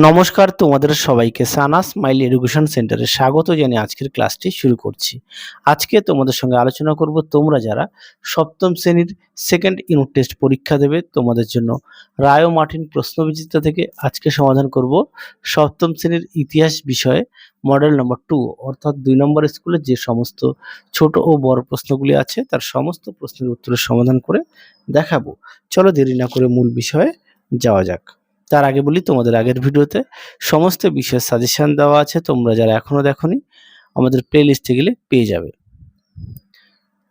নমস্কার, তোমাদের সবাইকে সানা স্মাইল এডুকেশন সেন্টারে স্বাগত জানিয়ে আজকের ক্লাসটি শুরু করছি। আজকে তোমাদের সঙ্গে আলোচনা করব তোমরা যারা সপ্তম শ্রেণীর সেকেন্ড ইউনিট টেস্ট পরীক্ষা দেবে তোমাদের জন্য রায় ও মার্টিন প্রশ্নবিচিত্রা থেকে আজকে সমাধান করব সপ্তম শ্রেণীর ইতিহাস বিষয়ে মডেল নম্বর 2 অর্থাৎ 2 নম্বর স্কুলে যে সমস্ত ছোট ও বড় প্রশ্নগুলি আছে তার সমস্ত প্রশ্নের উত্তরের সমাধান করে দেখাবো। চলো দেরি না করে মূল বিষয়ে যাওয়া যাক। তার আগে বলি তোমাদের আগের ভিডিওতে সমস্ত বিষয়ের সাজেশন দেওয়া আছে, তোমরা যারা এখনো দেখোনি আমাদের প্লে লিস্টে গেলে পেয়ে যাবে।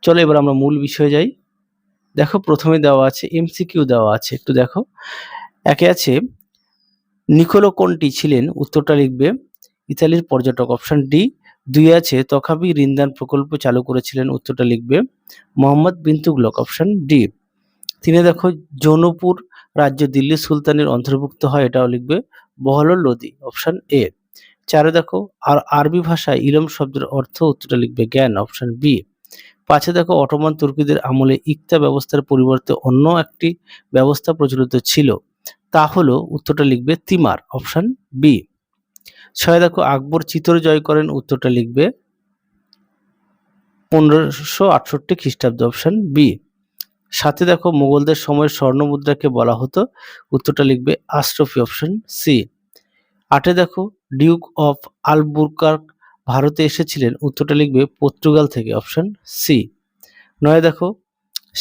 চলো এবার আমরা মূল বিষয়ে যাই। দেখো প্রথমে দেওয়া আছে এমসিকিউ দেওয়া আছে, একটু দেখো। একে আছে নিকোলো কোনটি ছিলেন, উত্তরটা লিখবে ইতালির পর্যটক, অপশন ডি। 2 আছে তখাবি ঋণদান প্রকল্প চালু করেছিলেন, উত্তরটা লিখবে মোহাম্মদ বিন তুগলক, অপশন ডি। 3 দেখো জৌনপুর রাজ্য দিল্লি সুলতানের অন্তর্ভুক্ত হয়, এটাও লিখবে বহলুল লোদি, অপশন এ। 4 দেখো আর আরবি ভাষায় ইলম শব্দের অর্থ, উত্তরটা লিখবে জ্ঞান, অপশন বি। 5 দেখো অটোমান তুর্কিদের আমলে ইক্তা ব্যবস্থার পরিবর্তে অন্য একটি ব্যবস্থা প্রচলিত ছিল, তা হলো, উত্তরটা লিখবে তিমার, অপশন বি। 6 দেখো আকবর চিতোর জয় করেন, উত্তরটা লিখবে 1568 খ্রিস্টাব্দে, অপশন বি। 7 দেখো মুঘলদের সময় স্বর্ণ মুদ্রাকে বলা হতো, উত্তরটা লিখবে আশরফি, অপশন সি। 8 দেখো ডিউক অফ আলবুকার্ক ভারতে এসেছিলেন, উত্তরটা লিখবে পর্তুগাল থেকে, অপশন সি। 9 দেখো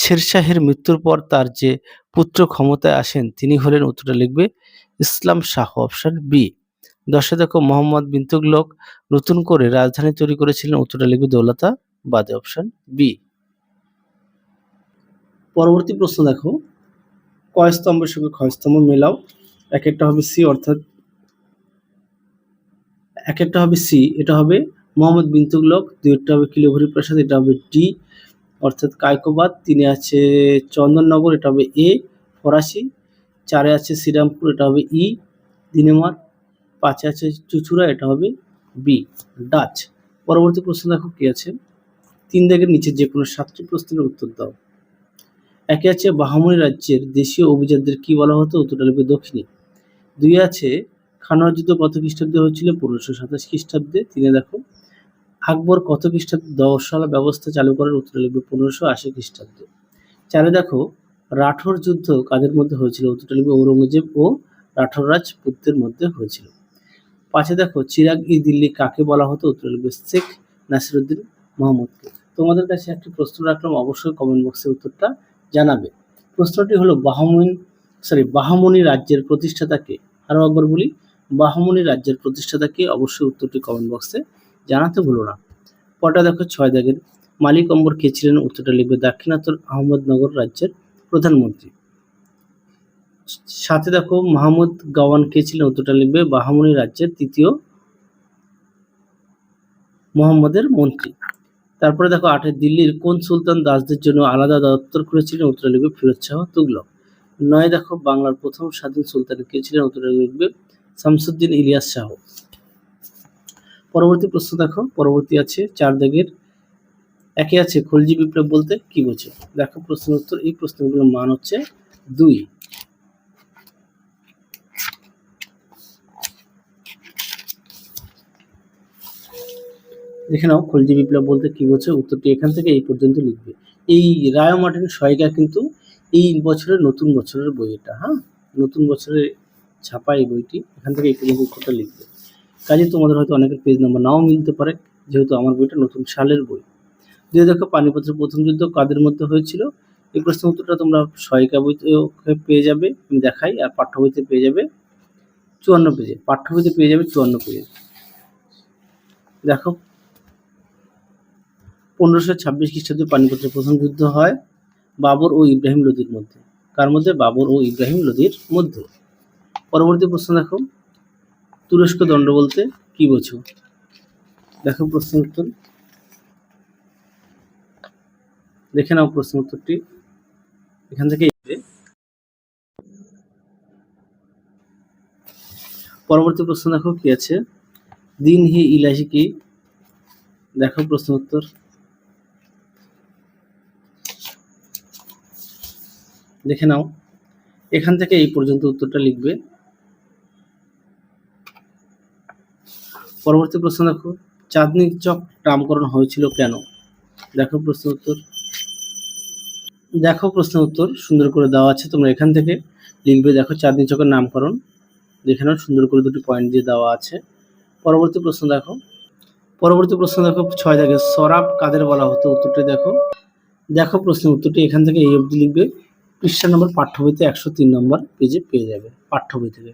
শেরশাহের মৃত্যুর পর তার যে পুত্র ক্ষমতায় আসেন তিনি হলেন, উত্তরটা লিখবে ইসলাম শাহ, অপশন বি। 10 দেখো মোহাম্মদ বিন তুগলক নতুন করে রাজধানী তৈরি করেছিলেন, উত্তরটা লিখবে দৌলতাবাদে, অপশন বি। পরবর্তী প্রশ্ন দেখো কয় স্তম্ভের সঙ্গে ক্ষয় স্তম্ভ মেলাও। এক একটা হবে সি, অর্থাৎ এক একটা হবে সি, এটা হবে মোহাম্মদ বিন তুগলক। 2টা হবে কিলোভরি প্রাসাদ, এটা হবে ডি, অর্থাৎ কায়কোবাদ। 3 আছে চন্দননগর, এটা হবে এ ফরাসি। 4 আছে শ্রীরামপুর, এটা হবে ই দিনেমার। 5 আছে চুচুড়া, এটা হবে বি ডাচ। পরবর্তী প্রশ্ন দেখো কি আছে, 3 দাগের নিচে যে কোনো 7টি প্রশ্নের উত্তর দাও। একে আছে বাহামনি রাজ্যের দেশীয় অভিজাতদের কি বলা হতো, উত্তরটা লিখবে দক্ষিণী। 2 আছে খানোয়ার যুদ্ধ কত খ্রিস্টাব্দে হয়েছিল, 1527 খ্রিস্টাব্দে। 3 দেখো আকবর কত খ্রিস্টাব্দে দশালা ব্যবস্থা চালু করার, উত্তরটা লিখবে 1580 খ্রিস্টাব্দে। 4 দেখো রাঠোর যুদ্ধ কাদের মধ্যে হয়েছিল, উত্তরটা লিখবে ঔরঙ্গজেব ও রাঠোর রাজপুতদের মধ্যে হয়েছিল। 5 দেখো চিরাগ ই দিল্লি কাকে বলা হতো, উত্তর লিখবে শেখ নাসিরুদ্দিন মোহাম্মদকে। তোমাদের কাছে একটি প্রশ্ন রাখলাম, অবশ্যই কমেন্ট বক্সে উত্তরটা জানাবে। প্রশ্নটি হলো বাহামনি রাজ্যের প্রতিষ্ঠাতাকে। আরো একবার বলি, বাহামনি রাজ্যের প্রতিষ্ঠাতাকে, অবশ্যই উত্তরটি কমেন্ট বক্সে জানাতে ভুলো না। পরটা দেখো 6 দাগের মালিক অম্বর কে ছিলেন, উত্তরটা লিখবে দাক্ষিণাত্য আহমদনগর রাজ্যের প্রধানমন্ত্রী। 7 দেখো মাহমুদ গাওয়ান কে ছিলেন, উত্তরটা লিখবে বাহামনি রাজ্যের 3য় মোহাম্মদের মন্ত্রী। তারপরে দেখো 8 দিল্লির কোন সুলতান দাসদের জন্য আলাদা দপ্তর খুলেছিলেন, উত্তরটা লিখবে ফিরোজ শাহ তুগলক। 9 দেখো বাংলার প্রথম স্বাধীন সুলতান কে ছিলেন, উত্তরটা লিখবে শামসুদ্দিন ইলিয়াস শাহ। পরবর্তী প্রশ্ন দেখো, পরবর্তী আছে 4 দাগের একে আছে খলজি বিপ্লব বলতে কি বোঝো। দেখো প্রশ্নের উত্তর, এই প্রশ্নগুলোর মান হচ্ছে 2। দেখে নাও খলজি বিপ্লব বলতে কি বোঝো, উত্তরটি এখান থেকে এই পর্যন্ত লিখবে। এই রায় মার্টিন সহায়িকা কিন্তু এই বছরের নতুন বছরের বই, এটা নতুন বছরে ছাপা এই বইটি, এখান থেকে এই পর্যন্ত উত্তরটা লিখবে। কাজে তোমাদের হয়তো অনেকের পেজ নাম্বার নাও মিলতে পারে, যেহেতু আমার বইটা নতুন সালের বই। 2 দেখো পানিপথের প্রথম যুদ্ধ কাদের মধ্যে হয়েছিল, এই প্রশ্নের উত্তরটা তোমরা সহায়িকা বইতে পেয়ে যাবে, আমি দেখাই, আর পাঠ্য বইতে পেয়ে যাবে 54 পেজে, পাঠ্য বইতে পেয়ে যাবে 54 পেজে। দেখো 1526 খ্রিস্টাব্দে পানিপথের প্রথম যুদ্ধ হয় বাবর ও ইব্রাহিম লোদির মধ্যে। কার মধ্যে? বাবর ও ইব্রাহিম লোদির মধ্যে। পরবর্তী প্রশ্ন দেখো তুরস্ক দণ্ড বলতে কি বোঝো। দেখো প্রশ্নের উত্তর, দেখে নাও প্রশ্ন উত্তরটি এখান থেকে। পরবর্তী প্রশ্ন দেখো কি আছে, দিন হি ইলাহি কি। দেখো প্রশ্ন উত্তর, দেখে নাও, এখান থেকে এই পর্যন্ত উত্তরটা লিখবে। পরবর্তী প্রশ্ন দেখো, চাঁদনী চক নামকরণ হয়েছিল কেন? দেখো প্রশ্ন উত্তর। দেখো প্রশ্ন উত্তর সুন্দর করে দেওয়া আছে, তোমরা এখান থেকে লিখবে। দেখো চাঁদনী চকের নামকরণ দেখে নাও, সুন্দর করে দুটি পয়েন্ট দিয়ে দেওয়া আছে। পরবর্তী প্রশ্ন দেখো, 6 দাগে সরাব কাদের বলা হতো? উত্তরটি দেখো। দেখো প্রশ্নের উত্তরটি এখান থেকে এই অবধি লিখবে। পৃষ্ঠা নম্বর পাঠ্য বইতে 103 নম্বর পেজে পেয়ে যাবে, পাঠ্য বই থেকে।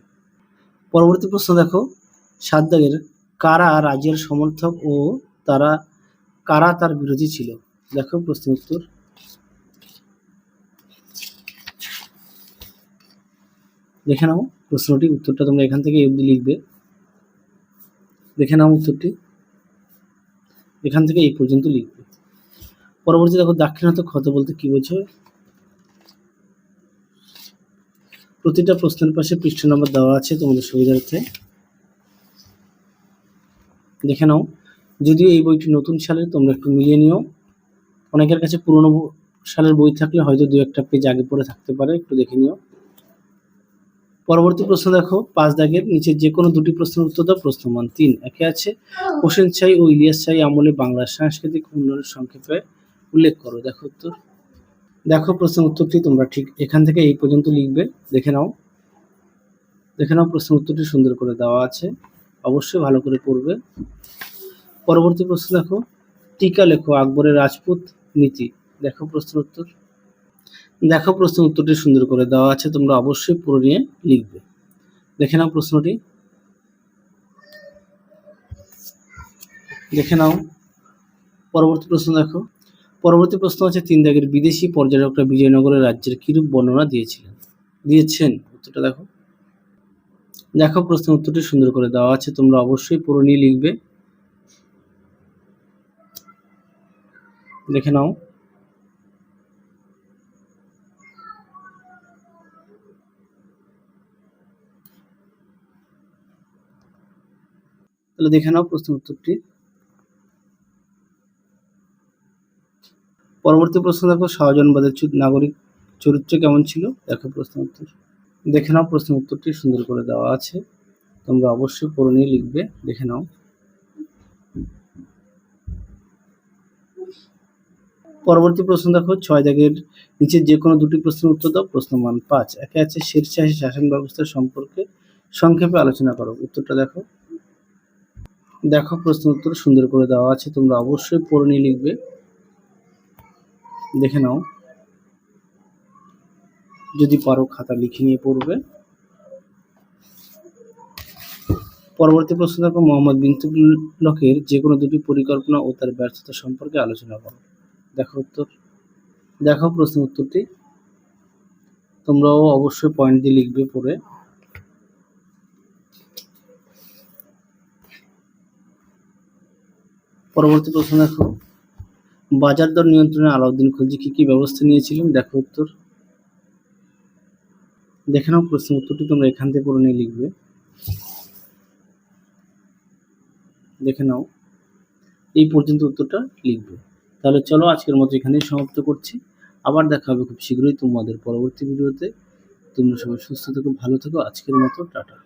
পরবর্তী প্রশ্ন দেখো, 7 দাগের কারা রাজের সমর্থক ও কারা তার বিরোধী ছিল? দেখো প্রশ্নের উত্তর। দেখে নাও প্রশ্নটি, উত্তরটা তোমরা এখান থেকে এই অবধি লিখবে। দেখে নাও উত্তরটি, এখান থেকে এই পর্যন্ত লিখবে। পরবর্তী দেখো, দাক্ষিণাত্য ক্ষত বলতে কি বোঝায়? প্রতিটা প্রশ্নের পাশে পৃষ্ঠা নম্বর দেওয়া আছে তোমাদের সুবিধার্থে। দেখে নাও, যদিও এই বইটি নতুন সালের, তোমরা একটু মিলিয়ে নিও। অনেকের কাছে পুরনো সালের বই থাকলে হয়তো 2-1টা পেজ আগে পড়ে থাকতে পারে, একটু দেখে নিও। পরবর্তী প্রশ্ন দেখো, 5 দাগের নিচে যে কোনো দুটি প্রশ্নের উত্তর দাও। প্রশ্ন মান 3 একে আছে, হোসেন শাহী ও ইলিয়াস শাহী আমলে বাংলার সাংস্কৃতিক উন্নয়নের সংক্ষেপে উল্লেখ করো। দেখো উত্তর। দেখো প্রশ্নের উত্তরটি তোমরা ঠিক এখান থেকে এই পর্যন্ত লিখবে। দেখে নাও প্রশ্নের উত্তরটি সুন্দর করে দেওয়া আছে, অবশ্যই ভালো করে পড়বে। পরবর্তী প্রশ্ন দেখো, টিকা লেখো আকবরের রাজপুত নীতি। দেখো প্রশ্নের উত্তর। দেখো প্রশ্নের উত্তরটি সুন্দর করে দেওয়া আছে, তোমরা অবশ্যই পড়ে নিয়ে লিখবে। দেখে নাও প্রশ্নটি। দেখে নাও পরবর্তী প্রশ্ন দেখো, পরবর্তী প্রশ্ন আছে 3 দাগের বিদেশি পর্যটকরা বিজয়নগরের রাজ্যের কিরূপ বর্ণনা দিয়েছেন? উত্তরটা দেখো। দেখো প্রশ্নের উত্তরটি সুন্দর করে দেওয়া আছে, তোমরা অবশ্যই পড়ে নিয়ে লিখবে। দেখে নাও। তাহলে দেখে নাও প্রশ্নের উত্তরটি। পরবর্তী প্রশ্ন দেখো, শাহজাহানবাদের নাগরিক চরিত্র কেমন ছিল? দেখো প্রশ্নের উত্তর। দেখে নাও প্রশ্নের উত্তরটি সুন্দর করে দেওয়া আছে, তোমরা অবশ্যই পড়ে নিয়ে লিখবে। দেখে নাও। পরবর্তী প্রশ্ন দেখো, 6 দাগের নিচে যে কোনো দুটি প্রশ্নের উত্তর দাও। প্রশ্ন মান 5 একে আছে, শেরশাহী শাসন ব্যবস্থা সম্পর্কে সংক্ষেপে আলোচনা করো। উত্তরটা দেখো। দেখো প্রশ্নের উত্তর সুন্দর করে দেওয়া আছে, তোমরা অবশ্যই পড়ে নিয়ে লিখবে। দেখে নাও, যদি পারো খাতা লিখে নিয়ে পড়বে। পরবর্তী প্রশ্ন দেখো, মোহাম্মদ বিন তুগলকের যে কোনো দুটি পরিকল্পনা ও তার ব্যর্থতা সম্পর্কে আলোচনা করো। দেখো উত্তর। দেখো প্রশ্নের উত্তরটি, তোমরাও অবশ্যই পয়েন্ট দিয়ে লিখবে পড়ে। পরবর্তী প্রশ্ন দেখো, বাজার দর নিয়ন্ত্রণে আলাউদ্দিন খলজি কি ব্যবস্থা নিয়েছিলেন? দেখো উত্তর। দেখে নাও প্রশ্নের উত্তরটি, তোমরা এখান থেকে পড়ে নিয়ে লিখবে। দেখে নাও, এই পর্যন্ত উত্তরটা লিখবে। তাহলে চলো আজকের মতো এখানেই সমাপ্ত করছি। আবার দেখা হবে খুব শীঘ্রই তোমাদের পরবর্তী ভিডিওতে। তোমরা সবাই সুস্থ থেকো, ভালো থেকো। আজকের মতো টাটা।